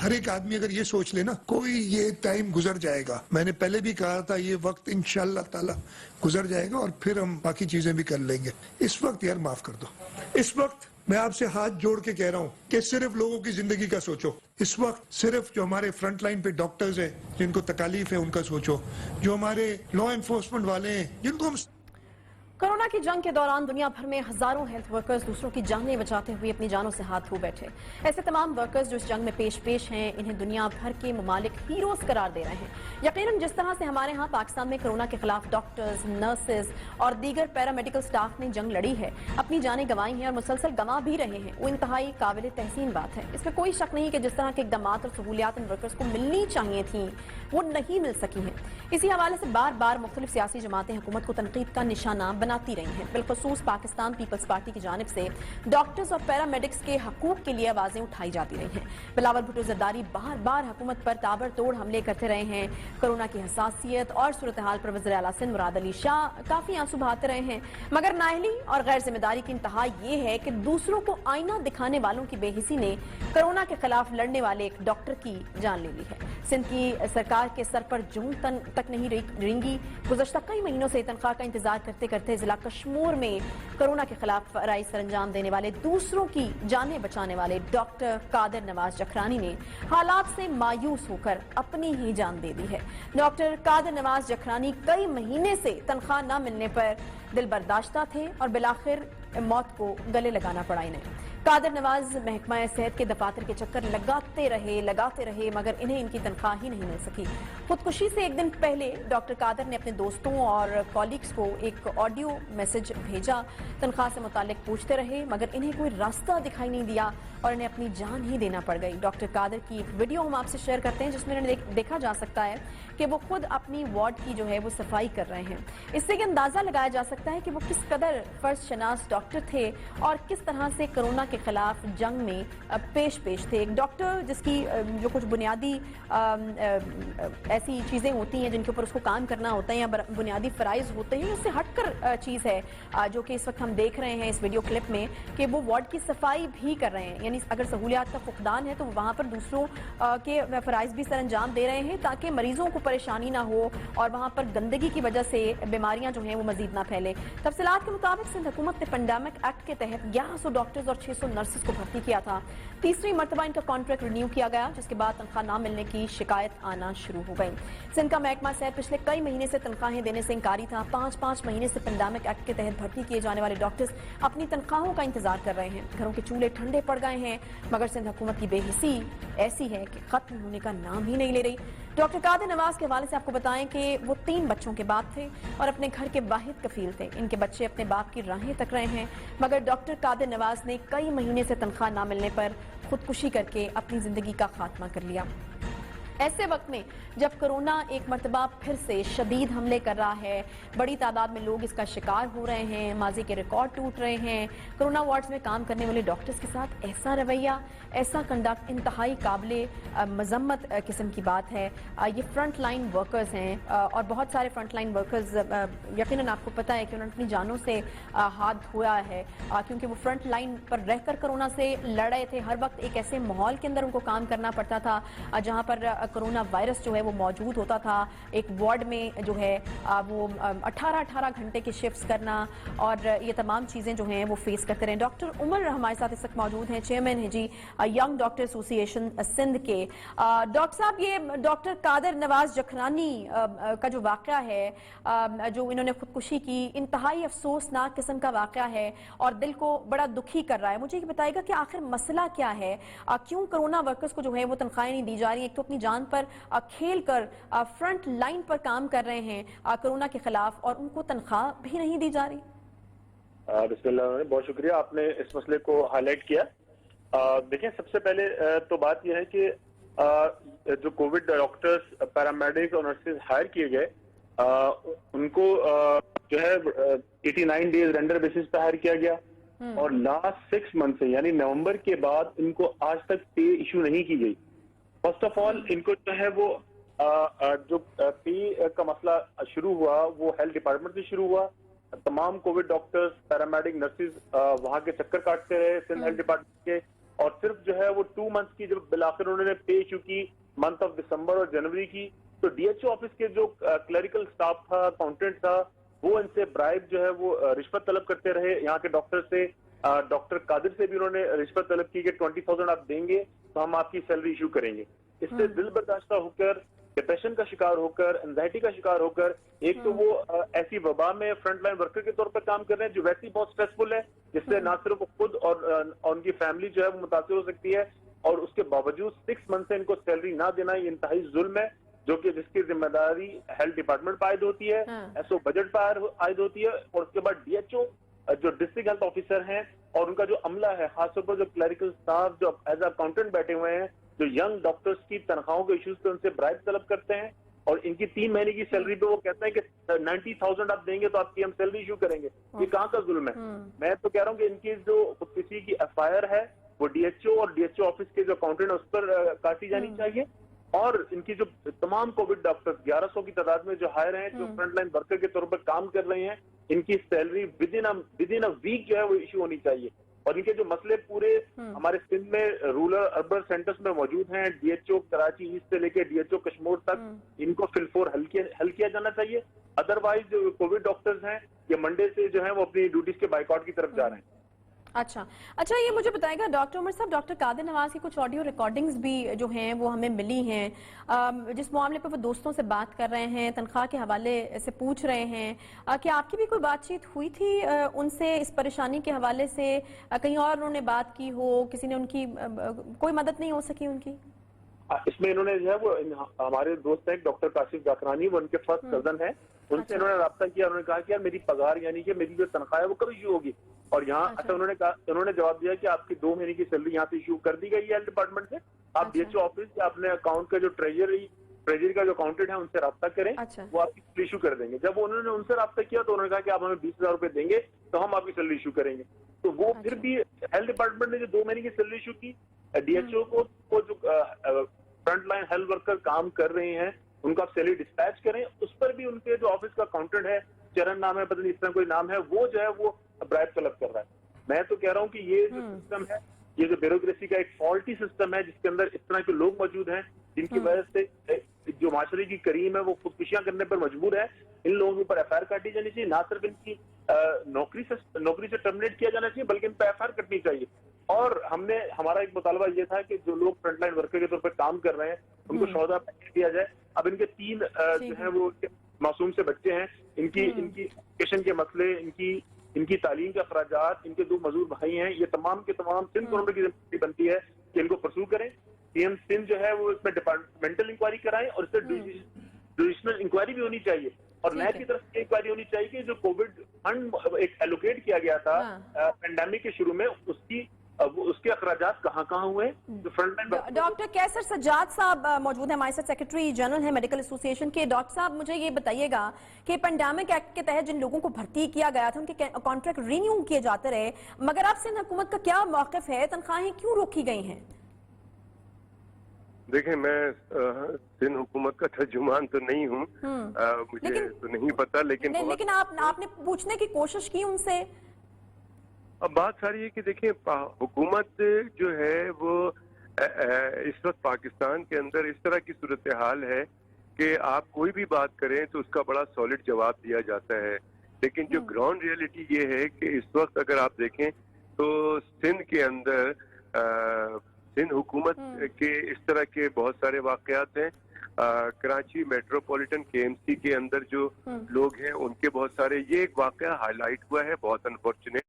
ہر ایک آدمی اگر یہ سوچ لے نا کوئی یہ ٹائم گزر جائے گا. میں نے پہلے بھی کہا تھا یہ وقت انشاءاللہ تعالی گزر جائے گا اور پھر ہم باقی چیزیں بھی کر لیں گے. اس وقت یار معاف کر دو. اس وقت میں آپ سے ہاتھ جوڑ کے کہہ رہا ہوں کہ صرف لوگوں کی زندگی کا سوچو. اس وقت صرف جو ہمارے فرنٹ لائن پہ ڈاکٹرز ہیں جن کو تکالیف ہے ان کا سوچو. جو ہمارے لا انفورسمنٹ والے ہیں جن کو ہم کورونا کی جنگ کے دوران دنیا بھر میں ہزاروں ہیلتھ ورکرز دوسروں کی جانیں بچاتے ہوئے اپنی جانوں سے ہاتھ دھو بیٹھے. ایسے تمام ورکرز جو اس جنگ میں پیش ہیں انہیں دنیا بھر کے ممالک ہیروز قرار دے رہے ہیں. یقیناً جس طرح سے ہمارے ہاں پاکستان میں کورونا کے خلاف ڈاکٹرز، نرسز اور دیگر پیرامیڈیکل سٹاف نے جنگ لڑی ہے، اپنی جانیں گنوائی ہیں اور مسلسل گنوا بھی رہے ہیں، وہ انتہائی قابل تحسین بات ہے. اس میں کوئی شک نہیں کہ جس طرح کے اقدامات اور سہولیات ان ورکرز کو ملنی چاہیے تھیں وہ نہیں مل سکی ہیں. اسی حوالے سے بار بار مختلف سیاسی جماعتیں حکومت کو تنقید کا نشانہ بناتی رہی ہیں. بالخصوص پاکستان پیپلز پارٹی کی جانب سے ڈاکٹرز اور پیرامیڈکس کے حقوق کے لیے آوازیں اٹھائی جاتی رہی ہیں. بلاول بھٹو زرداری بار بار حکومت پر تابڑ توڑ حملے کرتے رہے ہیں. کورونا کی حساسیت اور صورتحال پر وزیر اعلیٰ سندھ مراد علی شاہ کافی آنسو بہاتے رہے ہیں، مگر نااہلی اور غیر ذمہ داری کی انتہا یہ ہے کہ دوسروں کو آئینہ دکھانے والوں کی بے حسی نے کورونا کے خلاف لڑنے والے ایک ڈاکٹر کی جان لے لی ہے. سندھ کی سرکار کے سر پر جون تک نہیں رینگی. گزشتہ کئی مہینوں سے تنخواہ کا انتظار کرتے کرتے ضلع کشمور میں کورونا کے خلاف فرائض سر انجام دینے والے دوسروں کی جانیں بچانے والے ڈاکٹر قادر نواز جکرانی نے حالات سے مایوس ہو کر اپنی ہی جان دے دی ہے. ڈاکٹر قادر نواز جکرانی کئی مہینے سے تنخواہ نہ ملنے پر دل برداشتہ تھے اور بالآخر موت کو گلے لگانا پڑا انہیں. قادر نواز محکمہ صحت کے دفاتر کے چکر لگاتے رہے مگر انہیں ان کی تنخواہ ہی نہیں مل سکی. خودکشی سے ایک دن پہلے ڈاکٹر قادر نے اپنے دوستوں اور کالیگز کو ایک آڈیو میسج بھیجا. تنخواہ سے متعلق پوچھتے رہے مگر انہیں کوئی راستہ دکھائی نہیں دیا اور انہیں اپنی جان ہی دینا پڑ گئی. ڈاکٹر قادر کی ایک ویڈیو ہم آپ سے شیئر کرتے ہیں جس میں انہیں دیکھا جا سکتا ہے کہ وہ خود اپنی وارڈ کی جو ہے وہ صفائی کر رہے ہیں. اس سے یہ اندازہ لگایا جا سکتا ہے کہ وہ کس قدر فرض شناس ڈاکٹر تھے اور کس طرح سے کورونا کے خلاف جنگ میں پیش تھے. ایک ڈاکٹر جس کی جو کچھ بنیادی ایسی چیزیں ہوتی ہیں جن کے اوپر اس کو کام کرنا ہوتا ہے یا بنیادی فرائض ہوتے ہیں، اس سے ہٹ کر چیز ہے جو کہ اس وقت ہم دیکھ رہے ہیں اس ویڈیو کلپ میں کہ وہ وارڈ کی صفائی بھی کر رہے ہیں. یعنی اگر سہولیات کا فقدان ہے تو وہاں پر دوسروں کے فرائض بھی سر انجام دے رہے ہیں تاکہ مریضوں کو پریشانی نہ ہو اور وہاں پر گندگی کی وجہ سے بیماریاں جو ہیں وہ مزید نہ پھیلے. تفصیلات کے مطابق سندھ حکومت نے پینڈیمک ایکٹ کے تحت 1100 ڈاکٹرز اور 600 نرسز کو بھرتی کیا تھا. تیسری مرتبہ ان کا کانٹریکٹ رینیو کیا گیا جس کے بعد تنخواہ نہ ملنے کی شکایت آنا شروع ہو گئی. سندھ کا محکمہ صحت پچھلے کئی مہینے سے تنخواہیں دینے سے انکاری تھا. 5 مہینے سے پینڈیمک ایکٹ کے تحت بھرتی کیے جانے والے ڈاکٹرز اپنی تنخواہوں کا انتظار کر رہے ہیں. گھروں کے چولہے ٹھنڈے پڑ گئے ہیں مگر سندھ حکومت کی بے حسی ایسی ہے کہ ختم ہونے کا نام ہی نہیں لے رہی. ڈاکٹر قادر نواز کے حوالے سے آپ کو بتائیں کہ وہ 3 بچوں کے باپ تھے اور اپنے گھر کے واحد کفیل تھے. ان کے بچے اپنے باپ کی راہیں تک رہے ہیں مگر ڈاکٹر قادر نواز نے کئی مہینے سے تنخواہ نہ ملنے پر خودکشی کر کے اپنی زندگی کا خاتمہ کر لیا. ایسے وقت میں جب کورونا ایک مرتبہ پھر سے شدید حملے کر رہا ہے، بڑی تعداد میں لوگ اس کا شکار ہو رہے ہیں، ماضی کے ریکارڈ ٹوٹ رہے ہیں، کورونا وارڈز میں کام کرنے والے ڈاکٹرز کے ساتھ ایسا رویہ، ایسا کنڈکٹ انتہائی قابل مذمت قسم کی بات ہے. یہ فرنٹ لائن ورکرز ہیں اور بہت سارے فرنٹ لائن ورکرز یقیناً آپ کو پتہ ہے کہ انہوں نے اپنی جانوں سے ہاتھ دھویا ہے کیونکہ وہ فرنٹ لائن پر رہ کر کورونا سے لڑ رہے تھے. ہر وقت ایک ایسے ماحول کے اندر ان کو کام کرنا پڑتا تھا جہاں پر کورونا وائرس جو ہے وہ موجود ہوتا تھا. ایک وارڈ میں جو ہے وہ 18 گھنٹے کی شفٹس کرنا اور یہ تمام چیزیں جو ہیں وہ فیس کرتے رہے. ڈاکٹر عمر ہمارے ساتھ اس وقت موجود ہیں، چیئرمین ہیں جی ینگ ڈاکٹر ایسوسی ایشن سندھ کے. ڈاکٹر صاحب یہ ڈاکٹر قادر نواز جکرانی کا جو واقعہ ہے جو انہوں نے خودکشی کی، انتہائی افسوسناک قسم کا واقعہ ہے اور دل کو بڑا دکھی کر رہا ہے. مجھے یہ بتائے گا کہ آخر مسئلہ کیا ہے، کیوں کورونا ورکرز کو جو ہے وہ تنخواہیں نہیں دی جا رہی؟ ایک تو اپنی جان پر کھیل کر فرنٹ لائن پر کام کر رہے ہیں کورونا کے خلاف اور ان کو تنخواہ بھی نہیں دی جا رہی. بسم اللہ، بہت شکریہ آپ نے اس مسئلے کو ہائی لائٹ کیا. دیکھیں سب سے پہلے تو بات یہ ہے کہ جو کووڈ ڈاکٹرز، پیرامیڈکس اور نرسز ہائر کیے گئے ان کو جو ہے 89 ڈیز رینڈر بیسس پہ ہائر کیا گیا اور لاسٹ 6 منتھ سے یعنی نومبر کے بعد ان کو آج تک پے ایشو نہیں کی گئی. فرسٹ آف آل ان کو جو ہے وہ جو پے کا مسئلہ شروع ہوا وہ ہیلتھ ڈپارٹمنٹ سے شروع ہوا. تمام کووڈ ڈاکٹرز، پیرامیڈک، نرسز وہاں کے چکر کاٹتے رہے سندھ ہیلتھ ڈپارٹمنٹ کے اور صرف جو ہے وہ 2 months کی جب بالآخر انہوں نے پے ایشو کی منتھ آف دسمبر اور جنوری کی, تو ڈی ایچ او آفس کے جو کلریکل سٹاف تھا, اکاؤنٹنٹ تھا, وہ ان سے برائب جو ہے وہ رشوت طلب کرتے رہے. یہاں کے ڈاکٹر سے, ڈاکٹر قادر سے بھی انہوں نے رشوت طلب کی کہ 20,000 آپ دیں گے تو ہم آپ کی سیلری ایشو کریں گے. اس سے دل برداشتہ ہو کر, ڈپریشن کا شکار ہو کر, انزائٹی کا شکار ہو کر, ایک تو وہ ایسی وبا میں فرنٹ لائن ورکر کے طور پر کام کر رہے ہیں جو ویسے ہی بہت سٹریسفل ہے, جس سے نہ صرف خود اور ان کی فیملی جو ہے وہ متاثر ہو سکتی ہے, اور اس کے باوجود 6 months سے ان کو سیلری نہ دینا یہ انتہائی ظلم ہے, جو کہ جس کی ذمہ داری ہیلتھ ڈپارٹمنٹ پر عائد ہوتی ہے, ایس او بجٹ پر عائد ہوتی ہے, اور اس کے بعد ڈی ایچ او جو ڈسٹرکٹ ہیلتھ آفیسر ہیں اور ان کا جو عملہ ہے, خاص طور پر جو کلریکل سٹاف جو ایز اے اکاؤنٹنٹ بیٹھے ہوئے ہیں, جو ینگ ڈاکٹرز کی تنخواہوں کے ایشوز پہ ان سے برائب طلب کرتے ہیں, اور ان کی 3 مہینے کی سیلری پہ وہ کہتے ہیں کہ 90,000 آپ دیں گے تو آپ کی ہم سیلری ایشو کریں گے. یہ کہاں کا ظلم ہے؟ میں تو کہہ رہا ہوں کہ ان کی جو خودکشی کی ایف آئی آر ہے وہ ڈی ایچ او اور ڈی ایچ او آفس کے جو اکاؤنٹنٹ ہے اس پر کاٹی جانی چاہیے, اور ان کی جو تمام کووڈ ڈاکٹر 1100 کی تعداد میں جو ہائر ہیں, جو فرنٹ لائن ورکر کے طور پر کام کر رہے ہیں, ان کی سیلری ود ان ویک جو ہے وہ ایشو ہونی چاہیے. اور ان کے جو مسئلے پورے ہمارے سندھ میں رورل اربن سینٹرز میں موجود ہیں, D H O Karachi East سے لے کے ڈی ایچ او کشمیر تک, ان کو فل فور حل کیا جانا چاہیے. ادروائز جو کووڈ ڈاکٹرز ہیں یہ منڈے سے جو ہیں وہ اپنی ڈیوٹیز کے بائیکاٹ کی طرف جا رہے ہیں. اچھا, یہ مجھے بتائے گا ڈاکٹر عمر صاحب, ڈاکٹر قادر نواز کی کچھ آڈیو ریکارڈنگز بھی جو ہیں وہ ہمیں ملی ہیں, جس معاملے پہ وہ دوستوں سے بات کر رہے ہیں, تنخواہ کے حوالے سے پوچھ رہے ہیں. کیا آپ کی بھی کوئی بات چیت ہوئی تھی ان سے اس پریشانی کے حوالے سے؟ کہیں اور انہوں نے بات کی ہو, کسی نے ان کی کوئی مدد نہیں ہو سکی ان کی؟ اس میں انہوں نے جو ہے وہ ہمارے دوست ہیں ڈاکٹر کاشف زعفرانی, وہ ان کے فرسٹ کزن ہیں, ان سے انہوں نے رابطہ کیا. انہوں نے کہا کہ یار میری پگار یعنی کہ میری جو تنخواہ ہے وہ کب ایشو ہوگی, اور یہاں اچھا انہوں نے جواب دیا کہ آپ کی 2 مہینے کی سیلری یہاں سے ایشو کر دی گئی ہے ہیلتھ ڈپارٹمنٹ سے, آپ ڈی ایچ او آفس یا اپنے اکاؤنٹ کا جو ٹریجری کا جو اکاؤنٹنٹ ہے ان سے رابطہ کریں, وہ آپ کی سیلری ایشو کر دیں گے. جب انہوں نے ان سے رابطہ کیا تو انہوں نے کہا کہ آپ ہمیں 20,000 روپے دیں گے تو ہم آپ کی سیلری ایشو کریں گے. تو وہ پھر بھی ہیلتھ ڈپارٹمنٹ نے جو 2 مہینے کی سیلری ایشو کی, ڈی ایچ او کو جو فرنٹ لائن ہیلتھ ورکر کام کر رہے ہیں ان کا سیلری ڈسپیچ کریں, اس پر بھی ان کے جو آفس کا اکاؤنٹنٹ ہے, چرن نام ہے, پتہ نہیں اس طرح کوئی نام ہے, وہ جو ہے وہ برائب طلب کر رہا ہے. میں تو کہہ رہا ہوں کہ یہ جو سسٹم ہے, یہ جو بیوروکریسی کا ایک فالٹی سسٹم ہے, جس کے اندر اس طرح کے لوگ موجود ہیں جن کی وجہ سے جو معاشرے کی کریم ہے وہ خودکشیاں کرنے پر مجبور ہے. ان لوگوں کے اوپر ایف آئی آر کاٹی جانی چاہیے, نہ صرف ان کی نوکری سے ٹرمینیٹ کیا جانا چاہیے بلکہ ان پہ ایف آئی آر کٹنی چاہیے. اور ہمارا ایک مطالبہ یہ تھا کہ جو لوگ فرنٹ لائن ورکر کے طور پر کام کر رہے ہیں ان کو 14 پیکج دیا جائے. اب ان کے 3 جو ہیں وہ معصوم سے بچے ہیں, ان کی ایجوکیشن کے مسئلے, ان کی تعلیم کے اخراجات, ان کے 2 مزدور بھائی ہیں, یہ تمام کے تمام سندھ گورنمنٹ کی ذمہ داری بنتی ہے کہ ان کو پرسو کریں. سی ایم سندھ جو ہے وہ اس میں ڈپارٹمنٹل انکوائری کرائیں, اور اس سے جوڈیشنل انکوائری بھی ہونی چاہیے, اور نیب کی طرف سے انکوائری ہونی چاہیے کہ جو کووڈ فنڈ ایک ایلوکیٹ کیا گیا تھا پینڈیمک کے شروع میں, اس کے اخراجات کہاں ہوئے. ڈاکٹر کیسر سجاد صاحب موجود ہیں, ہمارے ساتھ سیکرٹری جنرل ہیں میڈیکل ایسوسی ایشن کے. ڈاکٹر صاحب مجھے یہ بتائیے گا کہ پینڈیمک ایکٹ کے تحت جن لوگوں کو بھرتی کیا گیا تھا ان کے کانٹریکٹ رینیو کیے جاتے رہے, مگر اب سندھ حکومت کا کیا موقف ہے, تنخواہیں کیوں روکی گئی ہیں؟ دیکھیں, میں سندھ حکومت کا ترجمان تو نہیں ہوں, مجھے تو نہیں پتا, لیکن آپ نے پوچھنے کی کوشش کی ان سے. اب بات ساری ہے کہ دیکھیں, حکومت جو ہے وہ اس وقت پاکستان کے اندر اس طرح کی صورتحال ہے کہ آپ کوئی بھی بات کریں تو اس کا بڑا سالڈ جواب دیا جاتا ہے, لیکن جو گراؤنڈ ریئلٹی یہ ہے کہ اس وقت اگر آپ دیکھیں تو سندھ کے اندر سندھ حکومت کے اس طرح کے بہت سارے واقعات ہیں. کراچی میٹروپولیٹن کے ایم سی کے اندر جو لوگ ہیں ان کے بہت سارے, یہ ایک واقعہ ہائی لائٹ ہوا ہے, بہت انفارچونیٹ.